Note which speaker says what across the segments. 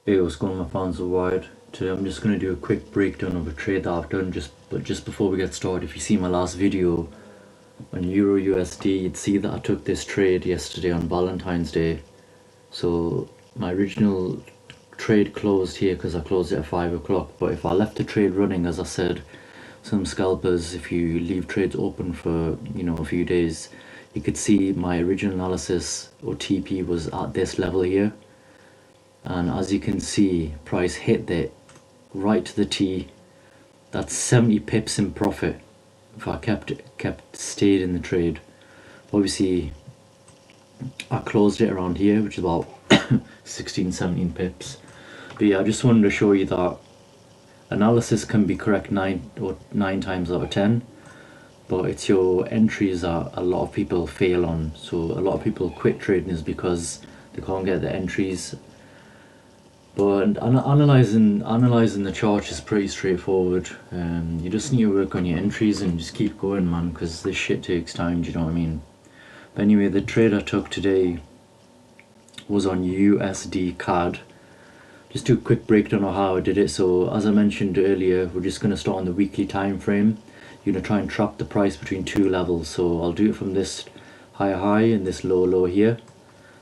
Speaker 1: Hey, what's going on, my fans worldwide? Today I'm just going to do a quick breakdown of a trade that I've done. Just before we get started, if you see my last video on Euro USD, you'd see that I took this trade yesterday on Valentine's Day. So my original trade closed here because I closed it at 5 o'clock. But if I left the trade running, as I said, some scalpers, if you leave trades open for a few days, you could see my original analysis or TP was at this level here. And as you can see, price hit that right to the T. That's 70 pips in profit if I stayed in the trade. Obviously I closed it around here, which is about 16-17 pips. But yeah, I just wanted to show you that analysis can be correct 9 times out of 10, but it's your entries that a lot of people fail on. So a lot of people quit trading is because they can't get the entries. But analyzing the chart is pretty straightforward. You just need to work on your entries and just keep going, man, because this shit takes time, do you know what I mean? But anyway, the trade I took today was on USDCAD. Just do a quick breakdown of how I did it. So as I mentioned earlier, we're just going to start on the weekly time frame. You're going to try and trap the price between two levels. So I'll do it from this high and this low here.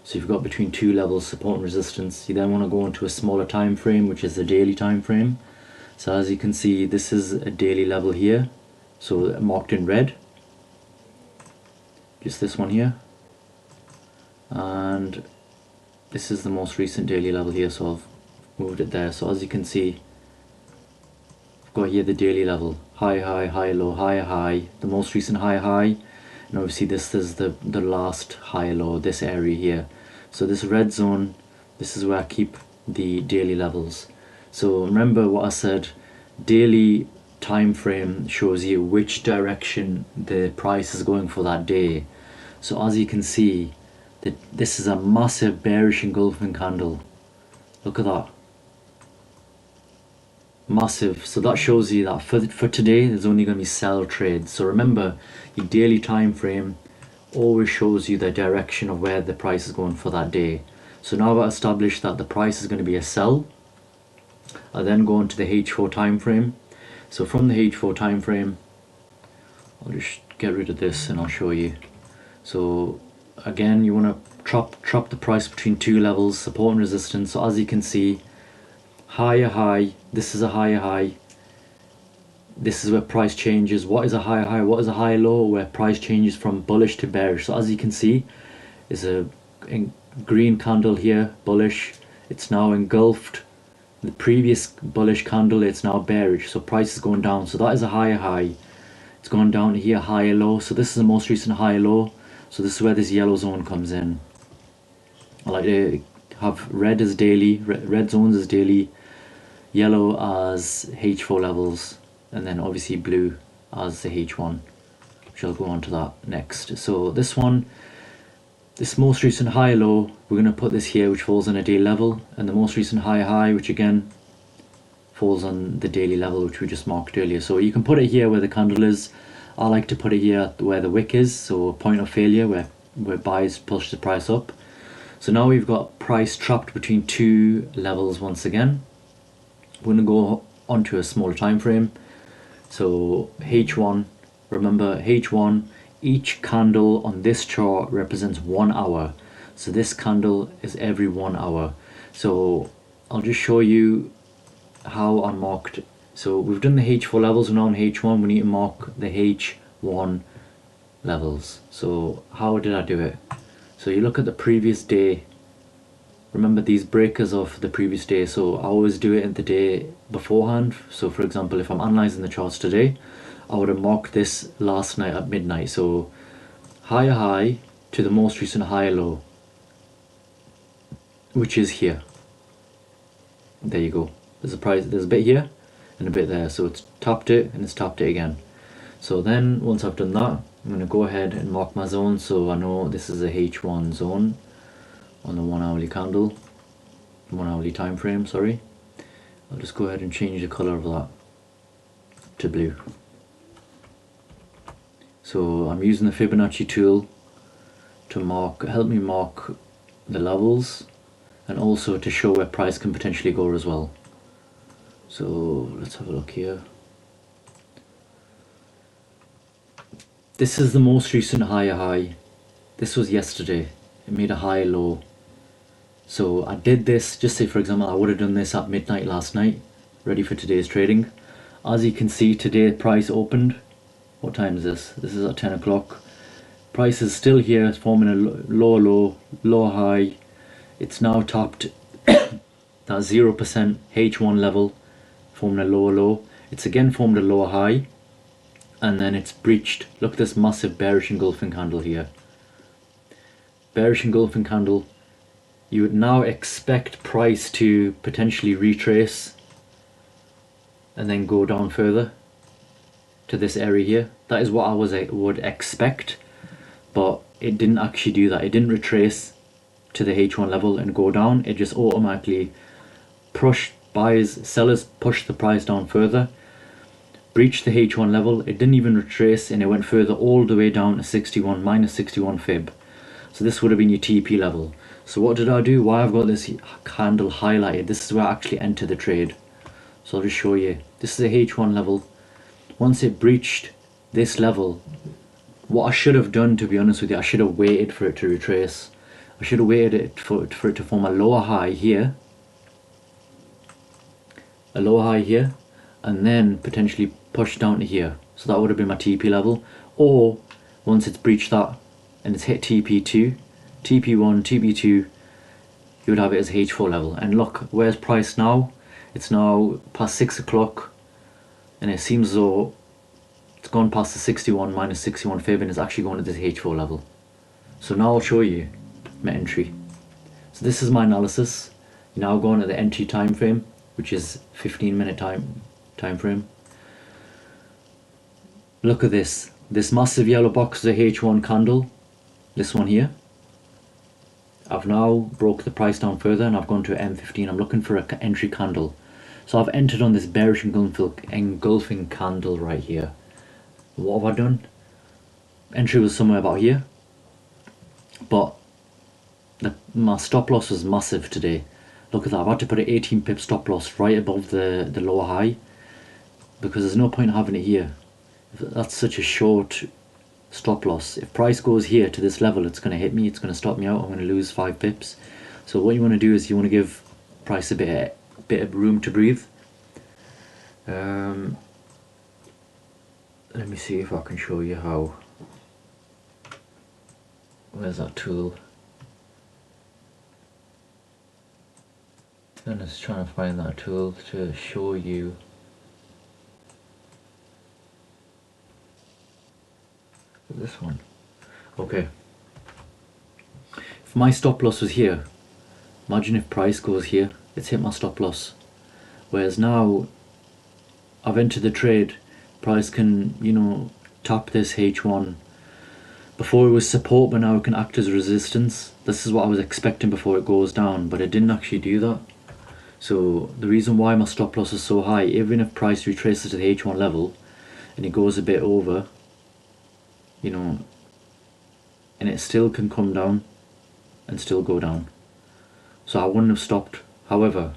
Speaker 1: So you've got between two levels, support and resistance. You then want to go into a smaller time frame, which is the daily time frame. So as you can see, this is a daily level here, so marked in red, just this one here, and this is the most recent daily level here, so I've moved it there. So as you can see, I've got here the daily level, high, low, high, the most recent high, and obviously this is the last high, low, this area here. So this red zone, this is where I keep the daily levels. So remember what I said, daily time frame shows you which direction the price is going for that day. So as you can see, this is a massive bearish engulfing candle. Look at that. Massive. So that shows you that for today there's only going to be sell trades. So remember, your daily time frame always shows you the direction of where the price is going for that day. So now I've established that the price is going to be a sell. I then go into the H4 time frame. So from the H4 time frame, I'll just get rid of this and I'll show you. So again, you want to trap the price between two levels, support and resistance. So as you can see, higher, this is a higher, this is where price changes. What is a high, what is a high low? Where price changes from bullish to bearish. So as you can see, is a green candle here, bullish. It's now engulfed the previous bullish candle. It's now bearish, so price is going down. So that is a high. It's gone down to here, higher low. So this is the most recent high low. So this is where this yellow zone comes in. I like to have red as daily, red zones as daily, yellow as H4 levels, and then obviously blue as the H1, which I'll go on to that next. So this one, this most recent high low, we're going to put this here, which falls on a daily level, and the most recent high, which again falls on the daily level, which we just marked earlier. So you can put it here where the candle is. I like to put it here where the wick is, so point of failure, where buys push the price up. So now we've got price trapped between two levels once again. We're going to go onto a smaller time frame. So H1, remember H1, each candle on this chart represents 1 hour. So this candle is every 1 hour. So I'll just show you how I marked. So we've done the H4 levels, we're now on H1, we need to mark the H1 levels. So how did I do it? So you look at the previous day. Remember these breakers of the previous day, so I always do it in the day beforehand. So for example, if I'm analysing the charts today, I would have marked this last night at midnight. So high to the most recent high low, which is here. There you go. There's a bit here and a bit there. So it's tapped it and it's tapped it again. So then once I've done that, I'm going to go ahead and mark my zone. So I know this is a H1 zone on the 1 hourly candle, 1 hourly time frame, sorry. I'll just go ahead and change the color of that to blue. So I'm using the Fibonacci tool to help me mark the levels, and also to show where price can potentially go as well. So let's have a look here. This is the most recent higher high. This was yesterday. It made a high low. So I did this, just say for example I would have done this at midnight last night, ready for today's trading. As you can see, today price opened. What time is this? This is at 10 o'clock. Price is still here, it's forming a low low, low high. It's now topped that 0% H1 level, forming a low low. It's again formed a low high, and then it's breached. Look at this massive bearish engulfing candle here. Bearish engulfing candle. You would now expect price to potentially retrace and then go down further to this area here. That is what I would expect, but it didn't actually do that. It didn't retrace to the H1 level and go down. It just automatically pushed sellers pushed the price down further, breached the H1 level. It didn't even retrace, and it went further all the way down to 61 minus 61 fib. So this would have been your TP level. So what did I do? Why I've got this candle highlighted, this is where I actually enter the trade. So I'll just show you. This is a H1 level. Once it breached this level, what I should have done, to be honest with you, I should have waited for it to retrace. I should have waited for it to form a lower high here, a lower high here, and then potentially push down to here. So that would have been my TP level. Or once it's breached that and it's hit TP2, TP1, TP2, you would have it as H4 level. And look, where's price now? It's now past 6 o'clock, and it seems as though it's gone past the 61 minus 61 fib and it's actually going to this H4 level. So now I'll show you my entry. So this is my analysis. You're now going to the entry time frame, which is 15-minute time frame. Look at this. This massive yellow box is a H1 candle. This one here. I've now broke the price down further and I've gone to an M15. I'm looking for an entry candle. So I've entered on this bearish engulfing candle right here. What have I done? Entry was somewhere about here, but my stop loss was massive today. Look at that. I've had to put an 18 pip stop loss right above the lower high, because there's no point having it here. That's such a short stop loss. If price goes here to this level, it's going to hit me, it's going to stop me out, I'm going to lose 5 pips. So what you want to do is you want to give price a bit of room to breathe. Let me see if I can show you how. Where's that tool? I'm just trying to find that tool to show you. This one. Okay. If my stop loss was here, imagine if price goes here, it's hit my stop loss. Whereas now, I've entered the trade, price can, you know, tap this H1. Before it was support, but now it can act as resistance. This is what I was expecting before it goes down, but it didn't actually do that. So the reason why my stop loss is so high, even if price retraces to the H1 level and it goes a bit over, you know, and it still can come down and still go down. So I wouldn't have stopped. However,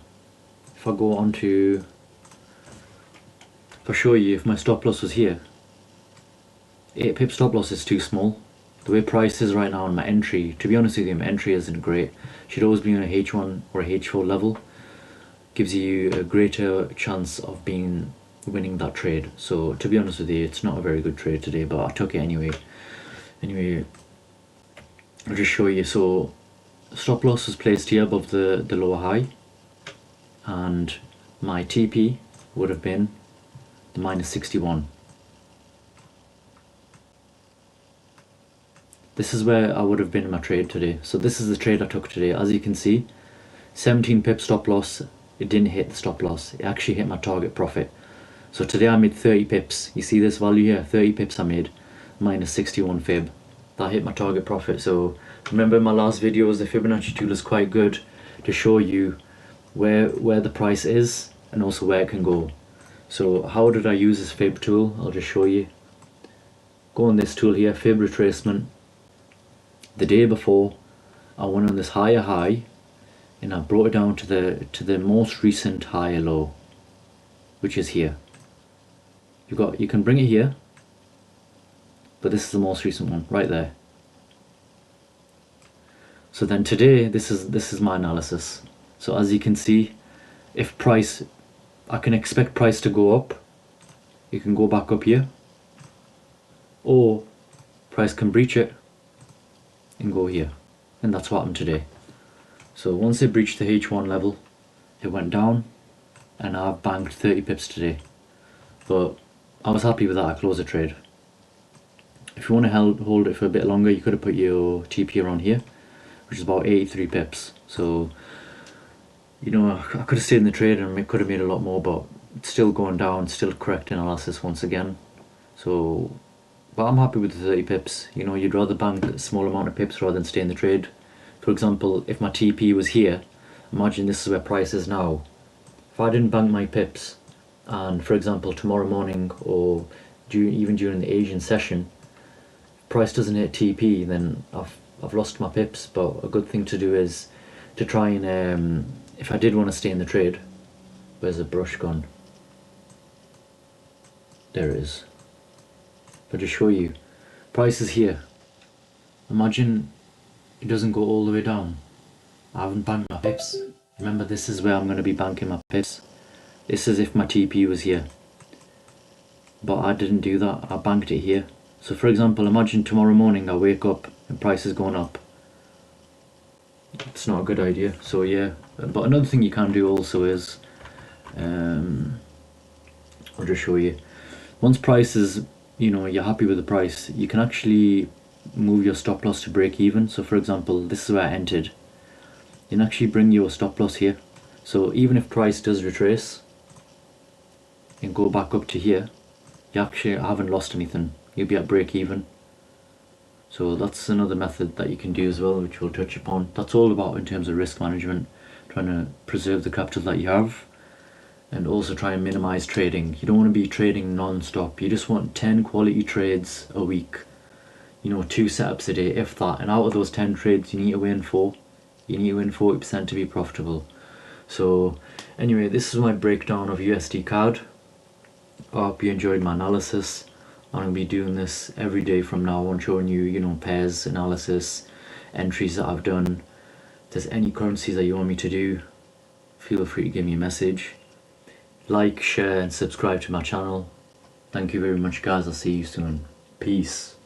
Speaker 1: if I go on to, if I show you, if my stop loss was here, 8 pip stop loss is too small. The way price is right now on my entry, to be honest with you, my entry isn't great. Should always be on a H1 or a H4 level. Gives you a greater chance of winning that trade. So to be honest with you, it's not a very good trade today, but I took it anyway. Anyway, I'll just show you. So stop loss was placed here above the lower high, and my TP would have been the minus 61. This is where I would have been in my trade today. So this is the trade I took today. As you can see, 17 pip stop loss. It didn't hit the stop loss. It actually hit my target profit. So today I made 30 pips. You see this value here? 30 pips I made, minus 61 fib. That hit my target profit. So remember in my last videos, the Fibonacci tool is quite good to show you where the price is and also where it can go. So how did I use this fib tool? I'll just show you. Go on this tool here, fib retracement. The day before, I went on this higher high. and I brought it down to the most recent high or low, which is here. You can bring it here, but this is the most recent one right there. So then today, this is my analysis. So as you can see, if price, I can expect price to go up. You can go back up here, or price can breach it and go here, and that's what happened today. So once it breached the H1 level, it went down, and I've banked 30 pips today. But I was happy with that. I closed the trade. If you want to hold it for a bit longer, you could have put your TP around here, which is about 83 pips. So, you know, I could have stayed in the trade and it could have made a lot more, but it's still going down, still correct analysis once again. So, but I'm happy with the 30 pips. You know, you'd rather bank a small amount of pips rather than stay in the trade. For example, if my TP was here, imagine this is where price is now. If I didn't bank my pips, and for example tomorrow morning or even during the Asian session, if price doesn't hit TP, then I've lost my pips. But a good thing to do is to try and if I did want to stay in the trade, where's the brush gone? There it is. But to show you, price is here. Imagine it doesn't go all the way down. I haven't banked my pips. Remember, this is where I'm going to be banking my pips. This is if my TP was here. But I didn't do that. I banked it here. So for example, imagine tomorrow morning I wake up and price is going up. It's not a good idea. So yeah. But another thing you can do also is, I'll just show you. Once price is, you know, you're happy with the price, you can actually move your stop loss to break even. So for example, this is where I entered. You can actually bring your stop loss here. So even if price does retrace and go back up to here, you actually haven't lost anything. You'll be at break even. So that's another method that you can do as well, which we'll touch upon. That's all about in terms of risk management, trying to preserve the capital that you have, and also try and minimize trading. You don't want to be trading non-stop. You just want 10 quality trades a week. You know, 2 setups a day, if that. And out of those 10 trades, you need to win 4. You need to win 40% to be profitable. So anyway, this is my breakdown of USDCAD. I hope you enjoyed my analysis. I'm going to be doing this every day from now on, showing you, you know, pairs analysis, entries that I've done. If there's any currencies that you want me to do, feel free to give me a message. Like, share and subscribe to my channel. Thank you very much guys, I'll see you soon. Peace.